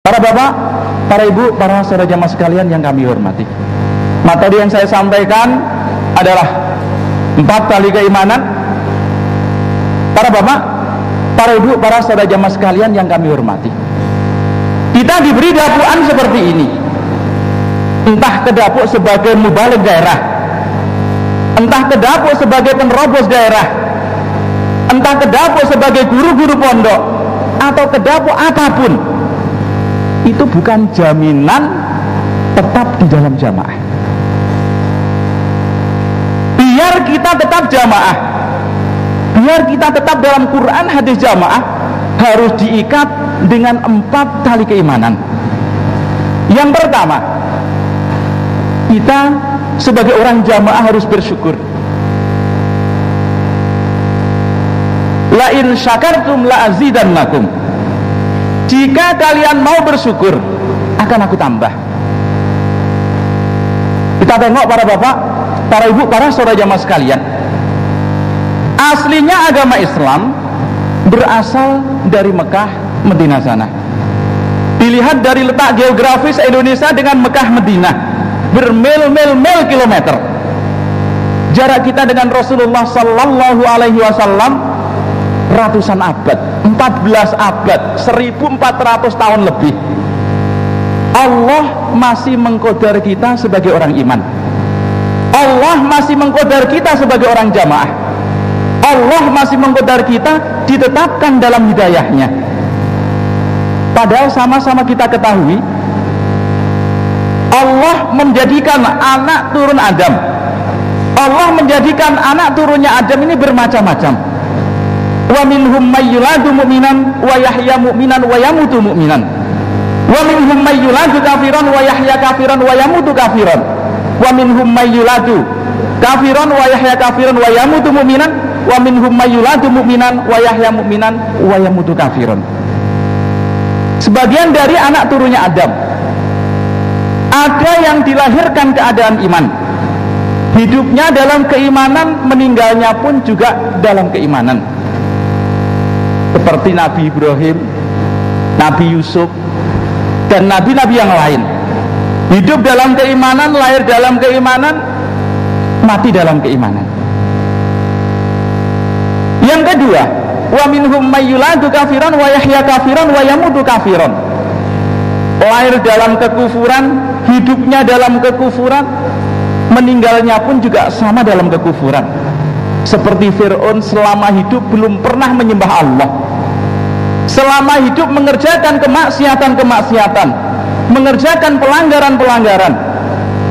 Para bapak, para ibu, para saudara jamaah sekalian yang kami hormati, materi yang saya sampaikan adalah 4 tali keimanan. Para bapak, para ibu, para saudara jamaah sekalian yang kami hormati, kita diberi dakwaan seperti ini. Entah kedapuk sebagai mubalik daerah, entah kedapuk sebagai penerobos daerah, entah kedapuk sebagai guru-guru pondok, atau kedapuk apapun, itu bukan jaminan tetap di dalam jamaah. Biar kita tetap jamaah, biar kita tetap dalam Quran hadis jamaah, harus diikat dengan 4 tali keimanan. Yang pertama, kita sebagai orang jamaah harus bersyukur. La in syakartum la azidannakum. Jika kalian mau bersyukur, akan aku tambah. Kita tengok para bapak, para ibu, para saudara jamaah sekalian. Aslinya agama Islam berasal dari Mekah, Madinah sana. Dilihat dari letak geografis Indonesia dengan Mekah, Madinah, bermil-mil-mil kilometer. Jarak kita dengan Rasulullah Sallallahu Alaihi Wasallam ratusan abad, 14 abad, 1400 tahun lebih. Allah masih mengkodar kita sebagai orang iman. Allah masih mengkodar kita sebagai orang jamaah. Allah masih mengkodar kita ditetapkan dalam hidayahnya. Padahal sama-sama kita ketahui, Allah menjadikan anak turun Adam, Allah menjadikan anak turunnya Adam ini bermacam-macam. Wa minhum may yuladu mu'minan wa yahya mu'minan wa yamutu mu'minan. Wa minhum may yuladu kafiran wa yahya kafiran wa yamutu kafiran. Wa minhum may yuladu kafiran wa yahya kafiran wa yamutu mu'minan. Wa minhum may yuladu mu'minan wa yahya mu'minan wa yamutu kafiran. Sebagian dari anak turunnya Adam, ada yang dilahirkan keadaan iman, hidupnya dalam keimanan, meninggalnya pun juga dalam keimanan, seperti Nabi Ibrahim, Nabi Yusuf, dan nabi-nabi yang lain. Hidup dalam keimanan, lahir dalam keimanan, mati dalam keimanan. Yang kedua, wa minhum may yuladu kafiran wa yahya kafiran wa yamutu kafiran. Lahir dalam kekufuran, hidupnya dalam kekufuran, meninggalnya pun juga sama dalam kekufuran. Seperti Fir'aun, selama hidup belum pernah menyembah Allah, selama hidup mengerjakan kemaksiatan-kemaksiatan, mengerjakan pelanggaran-pelanggaran,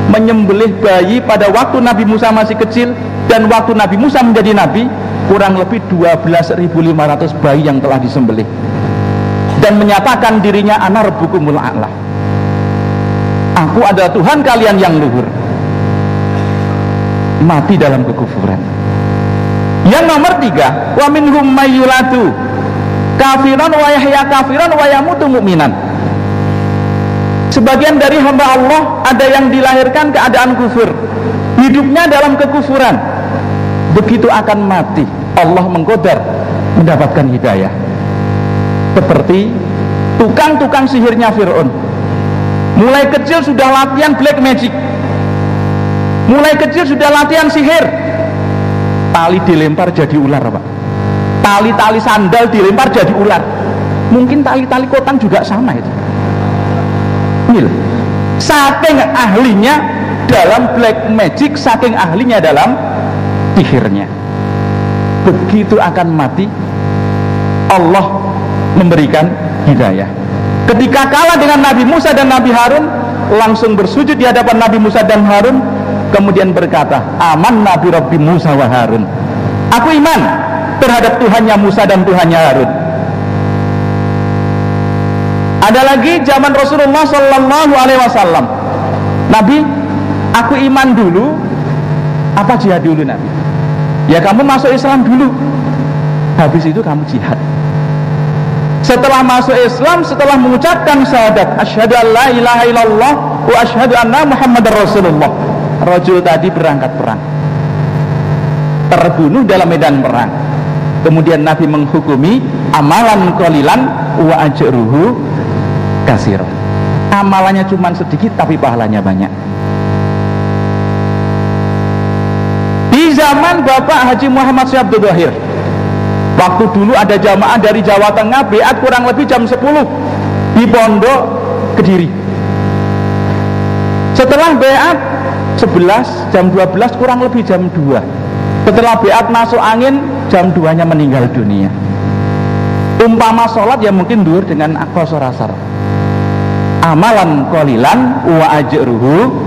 menyembelih bayi pada waktu Nabi Musa masih kecil, dan waktu Nabi Musa menjadi nabi, kurang lebih 12.500 bayi yang telah disembelih, dan menyatakan dirinya ana rabbukumul a'la, aku adalah Tuhan kalian yang luhur. Mati dalam kekufuran. Yang nomor 3, wa minhum may yuladu kafiran wa yahya kafiran wa yamutu mu'minan. Sebagian dari hamba Allah ada yang dilahirkan keadaan kufur, hidupnya dalam kekufuran, begitu akan mati Allah mengkodar mendapatkan hidayah. Seperti tukang-tukang sihirnya Fir'aun, mulai kecil sudah latihan black magic, mulai kecil sudah latihan sihir. Tali dilempar jadi ular, Pak. Tali-tali sandal dilempar jadi ular. Mungkin tali-tali kotan juga sama itu. Ini saking ahlinya dalam black magic, saking ahlinya dalam sihirnya. Begitu akan mati, Allah memberikan hidayah. Ketika kalah dengan Nabi Musa dan Nabi Harun, langsung bersujud di hadapan Nabi Musa dan Harun, kemudian berkata, aman Nabi Rabbi Musa wa Harun, aku iman terhadap Tuhannya Musa dan Tuhannya Harun. Ada lagi zaman Rasulullah Sallallahu Alaihi Wasallam, Nabi, aku iman dulu, apa jihad dulu Nabi? Ya kamu masuk Islam dulu, habis itu kamu jihad. Setelah masuk Islam, setelah mengucapkan syahadat asyhadu an la ilaha illallah wa asyhadu anna Muhammadar Rasulullah, rajul tadi berangkat perang, terbunuh dalam medan perang. Kemudian Nabi menghukumi amalan qalilan wa ajruhu katsira. Amalannya cuma sedikit tapi pahalanya banyak. Di zaman Bapak Haji Muhammad Syekh Abdul Zahir, waktu dulu ada jamaah dari Jawa Tengah beat kurang lebih jam 10 di Pondok Kediri. Setelah beat 11, jam 12 kurang lebih jam 2. Setelah beat masuk angin, jam 2-nya meninggal dunia. Umpama sholat ya mungkin duhur dengan qasar asar. Amalan qalilan wa ajruhu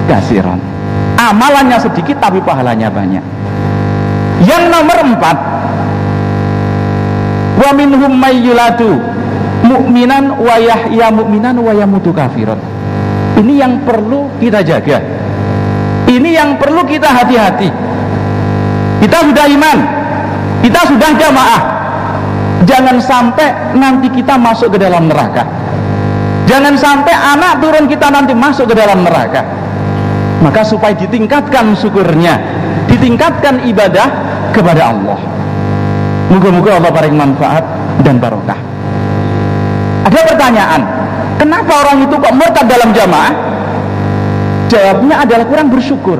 katsiran. Amalannya sedikit tapi pahalanya banyak. Yang nomor 4, wa minhum mayyulatu mu'minan wa yahya mu'minan wa yamutu kafiran. Ini yang perlu kita jaga. Ini yang perlu kita hati-hati. Kita sudah iman, kita sudah jamaah. Jangan sampai nanti kita masuk ke dalam neraka. Jangan sampai anak turun kita nanti masuk ke dalam neraka. Maka supaya ditingkatkan syukurnya, ditingkatkan ibadah kepada Allah. Moga-moga Allah paling manfaat dan barokah. Ada pertanyaan, kenapa orang itu kok murtad dalam jamaah? Jawabnya adalah kurang bersyukur.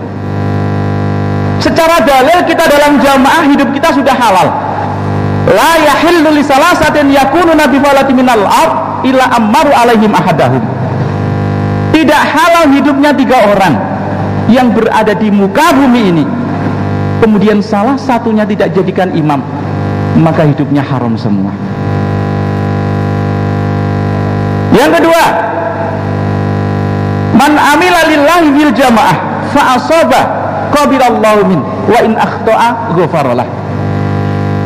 Secara dalil kita dalam jamaah hidup kita sudah halal. La yahillu li salasatin yakununa bi falati minal ard illa ammaru alaihim ahadahum. Tidak halal hidupnya 3 orang yang berada di muka bumi ini, kemudian salah satunya tidak jadikan imam, maka hidupnya haram semua. Yang kedua, man amila lillahi bil jamaah fa asaba qabilallahu min wa in akhta'a ghafaralah.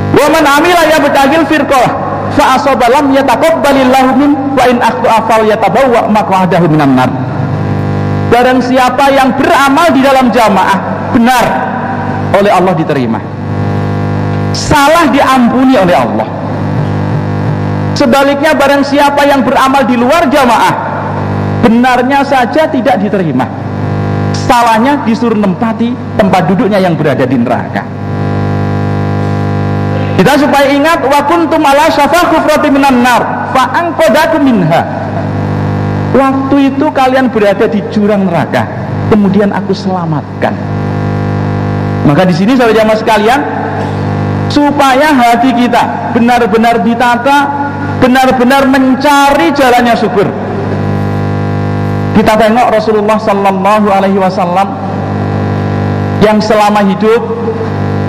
Wa man amila yabtagil firqah fa asaba lam yataqabbalillahu min wa in akhta'a falyatabawwa maq'adahu minan nar. Barang siapa yang beramal di dalam jamaah benar, oleh Allah diterima. Salah diampuni oleh Allah. Sebaliknya barang siapa yang beramal di luar jamaah, benarnya saja tidak diterima, salahnya disuruh nempati tempat duduknya yang berada di neraka. Kita supaya ingat, wa kuntum ala syafa hufratin minan nar fa anqadakum minha. Waktu itu kalian berada di jurang neraka, kemudian aku selamatkan. Maka di sini saudara jamaah sekalian, supaya hati kita benar-benar ditata, benar-benar mencari jalannya syukur. Kita tengok Rasulullah Sallallahu Alaihi Wasallam yang selama hidup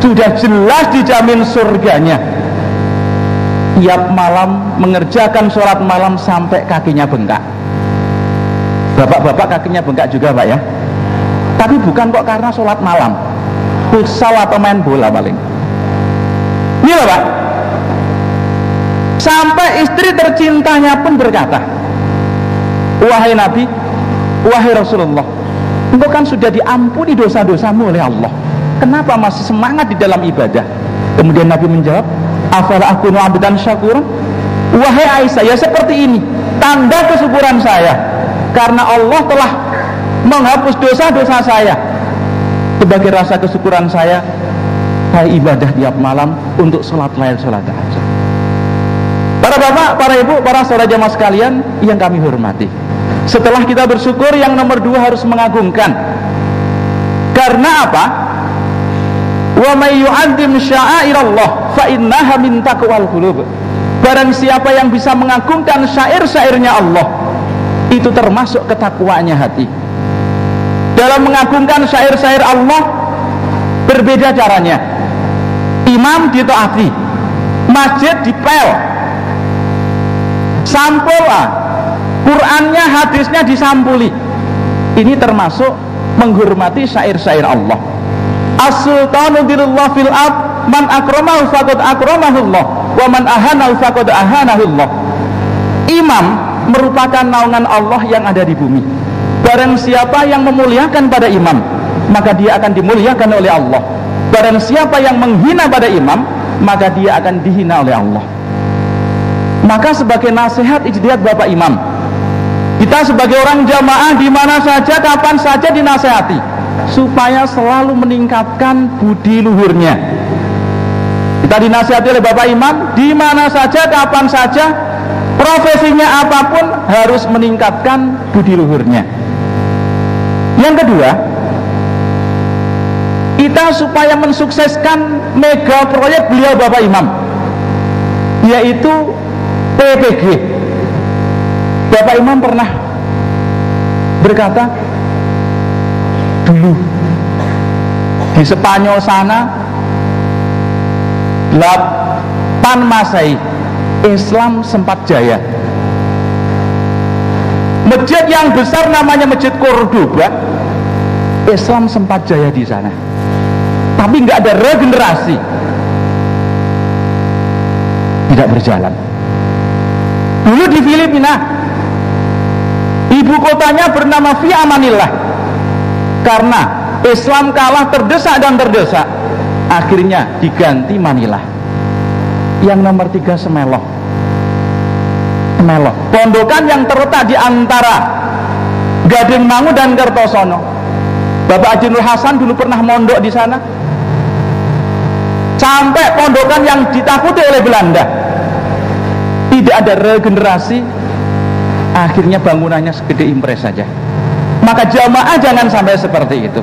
sudah jelas dijamin surganya. Tiap malam mengerjakan sholat malam sampai kakinya bengkak. Bapak-bapak kakinya bengkak juga Pak ya. Tapi bukan kok karena sholat malam, futsal atau main bola paling. Ini loh Pak. Sampai istri tercintanya pun berkata, wahai Nabi, wahai Rasulullah, engkau kan sudah diampuni dosa-dosamu oleh Allah, kenapa masih semangat di dalam ibadah? Kemudian Nabi menjawab, afala akunu abdan syakuran. Wahai Aisyah, ya seperti ini tanda kesyukuran saya, karena Allah telah menghapus dosa-dosa saya. Sebagai rasa kesyukuran saya ibadah tiap malam untuk sholat lail, sholat tahajud. Para bapak, para ibu, para saudara jamaah sekalian yang kami hormati, setelah kita bersyukur, yang nomor 2 harus mengagungkan. Karena apa? Wa may yu'azzim sya'airallah fa innaha min taqwal qulub. Barang siapa yang bisa mengagungkan syair-syairnya Allah, itu termasuk ketakwaannya hati. Dalam mengagungkan syair-syair Allah berbeda caranya. Imam ditaati, masjid dipel, sampul Qurannya, hadisnya disampuli. Ini termasuk menghormati syair-syair Allah. As-sultanu dirullah fil ard man akramahu faqad akramahullah wa man ahanahu faqad ahanahullah. Imam merupakan naungan Allah yang ada di bumi. Barang siapa yang memuliakan pada imam, maka dia akan dimuliakan oleh Allah. Barang siapa yang menghina pada imam, maka dia akan dihina oleh Allah. Maka sebagai nasihat ijtihad Bapak Imam, kita sebagai orang jamaah di mana saja, kapan saja dinasihati supaya selalu meningkatkan budi luhurnya. Kita dinasihati oleh Bapak Imam di mana saja, kapan saja, profesinya apapun harus meningkatkan budi luhurnya. Yang kedua, kita supaya mensukseskan mega proyek beliau Bapak Imam, yaitu PPG. Bapak Imam pernah berkata, dulu di Spanyol sana 8 Masehi Islam sempat jaya. Masjid yang besar namanya Masjid Cordoba, Islam sempat jaya di sana. Tapi nggak ada regenerasi, tidak berjalan. Dulu di Filipina, ibu kotanya bernama Via Manila. Karena Islam kalah terdesak dan terdesak, akhirnya diganti Manila. Yang nomor 3 Semeloh. Semeloh, pondokan yang terletak di antara Gading Mangu dan Kertosono. Bapak Haji Nur Hasan dulu pernah mondok di sana. Sampai pondokan yang ditakuti oleh Belanda. Tidak ada regenerasi, akhirnya bangunannya segede impres saja. Maka jamaah jangan sampai seperti itu.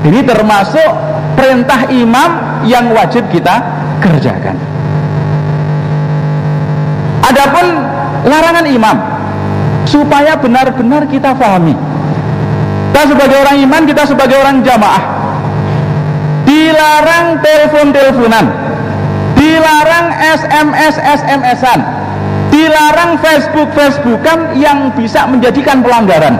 Ini termasuk perintah imam yang wajib kita kerjakan. Adapun larangan imam, supaya benar-benar kita pahami. Kita sebagai orang iman, kita sebagai orang jamaah, dilarang telepon-teleponan, dilarang SMS-SMS-an, dilarang Facebook-Facebookan yang bisa menjadikan pelanggaran.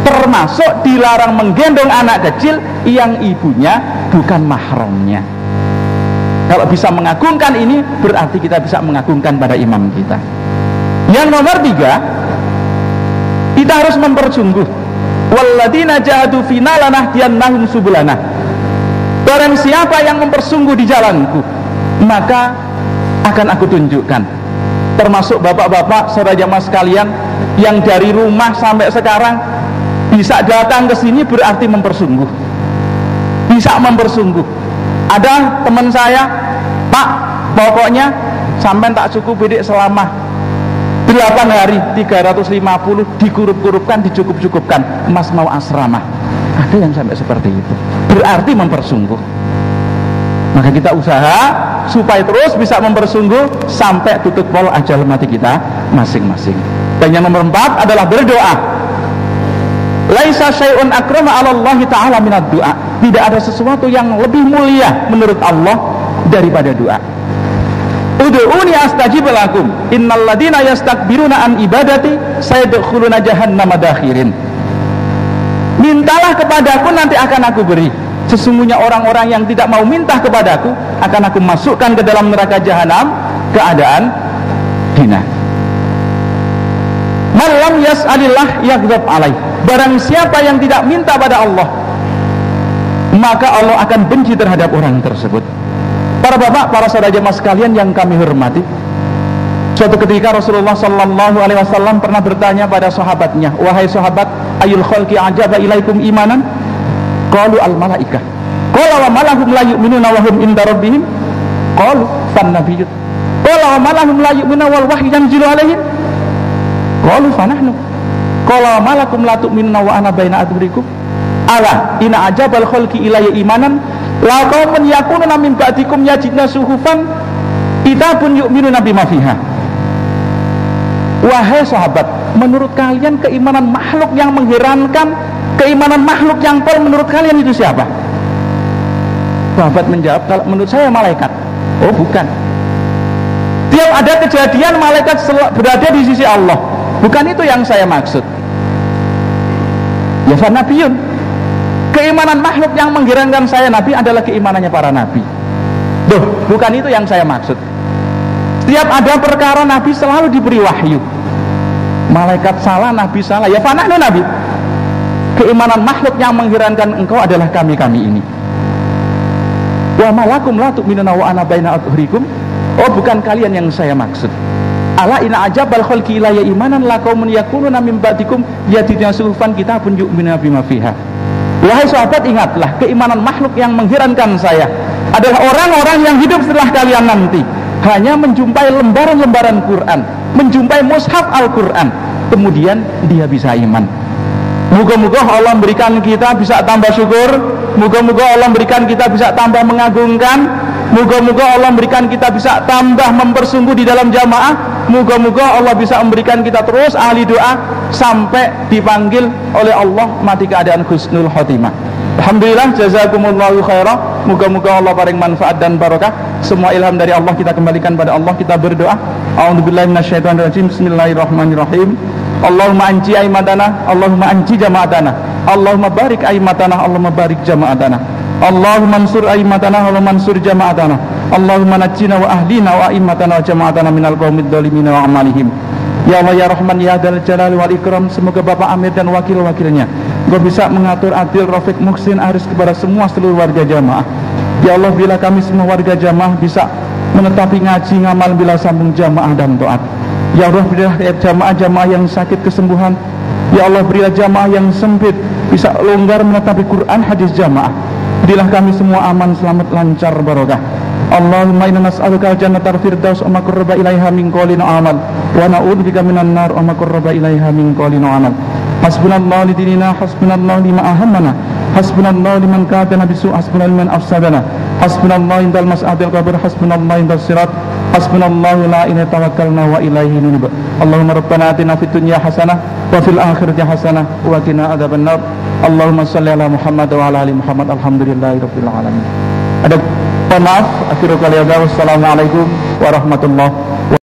Termasuk dilarang menggendong anak kecil yang ibunya bukan mahramnya. Kalau bisa mengagungkan ini, berarti kita bisa mengagungkan pada imam kita. Yang nomor 3, kita harus mempersungguh. Walladzina jahadu fina lanahdiyannahum subulana. Barang siapa yang mempersungguh di jalanku, maka akan aku tunjukkan. Termasuk bapak-bapak, saudara jamaah sekalian, yang dari rumah sampai sekarang bisa datang ke sini, berarti mempersungguh. Bisa mempersungguh. Ada teman saya, Pak, pokoknya sampai tak cukup bidik selama 8 hari 350, dikurup-kurupkan, dicukup-cukupkan. Mas mau asrama. Ada yang sampai seperti itu. Berarti mempersungguh. Maka kita usaha supaya terus bisa mempersungguh sampai tutup pol ajal mati kita masing-masing. Dan yang nomor 4 adalah berdoa. Laisa syai'un akrama 'ala Allah taala minad du'a. Tidak ada sesuatu yang lebih mulia menurut Allah daripada doa. Ud'uni astajib lakum. Innal ladzina yastakbiruna an ibadati sayadkhuluna jahannama dakhirin. Mintalah kepadaku, nanti akan aku beri. Sesungguhnya orang-orang yang tidak mau minta kepadaku akan aku masukkan ke dalam neraka jahanam keadaan hina. Man lam yas'alillah yaghdab alaih. Barang siapa yang tidak minta pada Allah, maka Allah akan benci terhadap orang tersebut. Para bapak, para saudara jemaah sekalian yang kami hormati, suatu ketika Rasulullah sallallahu alaihi wasallam pernah bertanya pada sahabatnya, wahai sahabat, ayul khalqi ajaba ilaikum imanan? Qalu al malaikah. Qala wa malahum la yu'minuna wa hum inda rabbihim? Qalu fan nabiyyun. Qala wa malahum la yu'minuna wal wahyu yanzilu alaihim? Qalu fa nahnu. Qala wa malakum la tu'minuna wa ana baina adhurikum? Ala ina ajabal khalqi ilayya imanan la qaumun yakununa min ba'dikum yajidna suhufan kitabun yu'minuna bima fiha. Wahai sahabat, menurut kalian keimanan makhluk yang mengherankan, keimanan makhluk yang pol menurut kalian itu siapa? Sahabat menjawab, kalau menurut saya malaikat. Oh bukan. Tiap ada kejadian malaikat berada di sisi Allah. Bukan itu yang saya maksud. Ya fa nabiyun. Keimanan makhluk yang mengherankan saya Nabi adalah keimanannya para nabi. Duh, bukan itu yang saya maksud. Setiap ada perkara Nabi selalu diberi wahyu. Malaikat salah, Nabi salah, ya fa nahnu nabi. Keimanan makhluk yang mengherankan engkau adalah kami-kami ini. Wa malakum la tu'minuna wa ana baina adhurikum. Oh bukan kalian yang saya maksud. Ala ina ajabal khalqi ilayya imanan la qaumun yakununa min ba'dikum yadina suhufan kitabun yu'minuna bima fiha. Wahai sahabat, ingatlah, keimanan makhluk yang mengherankan saya adalah orang-orang yang hidup setelah kalian nanti. hanya menjumpai lembaran-lembaran Quran, menjumpai mushaf Al-Quran, kemudian dia bisa iman. Moga-moga Allah berikan kita bisa tambah syukur, moga-moga Allah berikan kita bisa tambah mengagungkan, moga-moga Allah berikan kita bisa tambah mempersungguh di dalam jamaah, moga-moga Allah bisa memberikan kita terus ahli doa sampai dipanggil oleh Allah mati keadaan husnul khotimah. Alhamdulillah, jazakumullahu khairan. Moga-moga Allah paling manfaat dan barakah. Semua ilham dari Allah kita kembalikan pada Allah. Kita berdoa. A'udzubillahi minasyaitonirrajim. Bismillahirrahmanirrahim. Allahumma anji aimatana, Allahumma anji jama'atana, Allahumma barik aimatana, Allahumma barik jama'atana, Allahumma ansur aimatana, Allahumma ansur jama'atana, Allahumma najjina wa ahlina wa aimatana wa jama'atana minal qaumid dhalimina wa amalihim. Ya Allah ya Rahman ya Dzal Jalali wal Ikram, semoga Bapak Amir dan wakil-wakilnya Engkau bisa mengatur adil, Rafiq, Muhsin, Aris kepada semua seluruh warga jamaah. Ya Allah, bila kami semua warga jamaah bisa menetapi ngaji ngamal bila sambung jamaah dan taat. Ya Allah, berilah jamaah-jamaah yang sakit kesembuhan. Ya Allah, berilah jamaah yang sempit bisa longgar menetapi Quran hadis jamaah. Berilah kami semua aman, selamat, lancar, barokah. Allahumma inna nas'aluka jannatal firdaus wa ma qarraba ilaiha min qawlin wa amal, wa na'udzubika minan nar wa ma qarraba ilaiha min qawlin wa amal. Hasbunallahu li dinina, hasbunallahu lima ahammana, hasbunallahu liman kadana bisu, hasbunallahu liman afsadana, hasbunallahu indal mas'adil qabr, hasbunallahu indal sirat, hasbunallahu la ilaha tawakkalna wa ilaihi nunib. Allahumma rabbana atina fid dunya hasanah wa fil akhirati hasanah wa qina adzabannar. Allahumma shalli ala Muhammad wa ala ali Muhammad. Alhamdulillahi rabbil alamin. Ada maaf, akhirul kalam. Wassalamualaikum warahmatullahi wabarakatuh.